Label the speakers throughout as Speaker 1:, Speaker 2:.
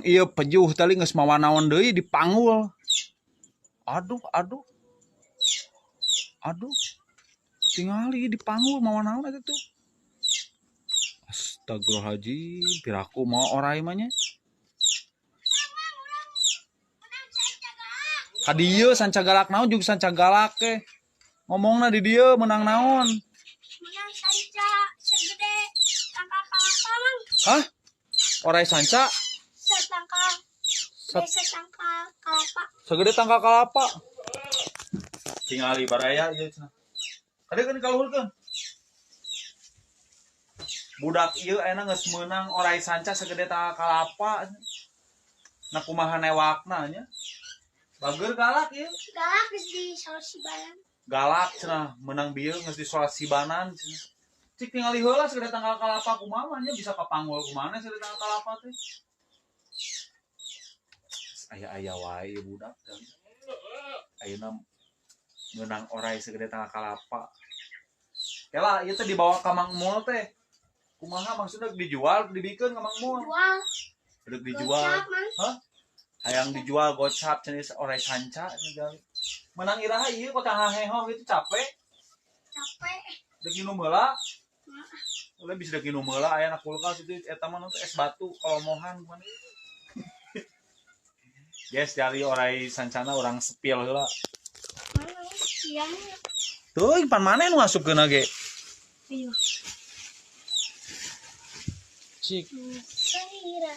Speaker 1: Iya pejuh tadi geus mawa naon deui dipanggul. Aduh, aduh, aduh. Tingali dipanggul mawa naon eta tuh. Astagfirullahaladzim, piraku mau orai mah nya. Ka dieu sanca galak naon juga sanca galak ke. Ngomongna di dieu menang naon?
Speaker 2: Menang sanca segede tangka kelapa mang.
Speaker 1: Hah? Orai sanca?
Speaker 2: Setangka kelapa.
Speaker 1: Segede tangka kalapa. Tingali baraya ieu cenah. Kadeukeun kaluhurkeun. Budak ieu ayeuna geus meunang orai sanca segede tangka kalapa. Na kumaha newakna nya? Bager galak ieu.
Speaker 2: Galak geus di Salsibanan.
Speaker 1: Galak cenah menang bieu geus di Salsibanan cenah. Cik tingali heula segede tangka kalapa kumaha nya bisa kapanggul kumaha segede tangka kalapa teh. Aya-aya wae budak dan ayeuna meunang orai segede tangka kalapa. Kela ieu teh dibawa ka Mang Mul teh. Kumaha maksudna dijual dibikeun ka Mang Mul?
Speaker 2: Jual.
Speaker 1: Udah dijual. Hah? Hayang dijual gocap cenah orai sanca nya. Menang iraha ieu kota haheho gitu capek.
Speaker 2: Capek.
Speaker 1: Deki nu meula. Ulah bisa deki nu meula aya na kulkas itu eta mah es batu kolomohan kumaha. Yes, dari orai sancana orang sepil heula.
Speaker 2: Mana siang?
Speaker 1: Tuh, pan mana nu ngasupkeun ge?
Speaker 2: Iya.
Speaker 1: Cik.
Speaker 2: Sahira.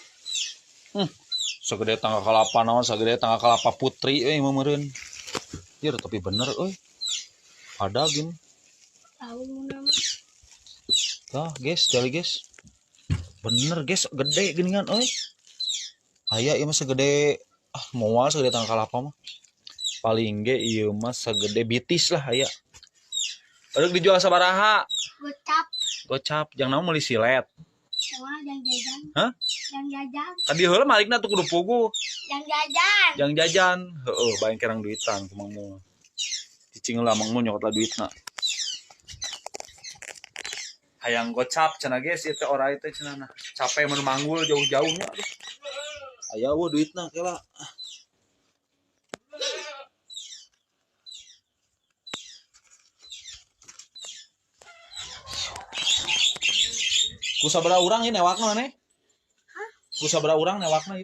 Speaker 1: Sagede tangga kalapa naon, sagede tangga kalapa putri euy meureun. Ieu tapi bener euy. Ada gini.
Speaker 2: Tahu nama.
Speaker 1: Tah, guys, jali guys. Bener guys, gede geuningan euy. Aya ieu mah segede moal segede tangga kalapa mah. Paling ge ieu mah segede bitis lah aya. Aduk dijual sabaraha?
Speaker 2: Gocap.
Speaker 1: Gocap, jang naon meuli silet.
Speaker 2: Sama yang jajan.
Speaker 1: Hah?
Speaker 2: Yang jajan.
Speaker 1: Tadi heula malikna tuh kudu pugu.
Speaker 2: Yang jajan.
Speaker 1: Yang jajan, heeh, bayang kerang duitan ku Mang Mul. Cicing heula Mang Mul nyokot duitna. Hayang gocap cenah ge si teh orai teh cenah. Capek mun manggul jauh-jauhnya aduh. Aya eueuh duitna kela. Ku sabaraha urang ieu newakna maneh? Hah? Ku sabaraha urang newakna ieu?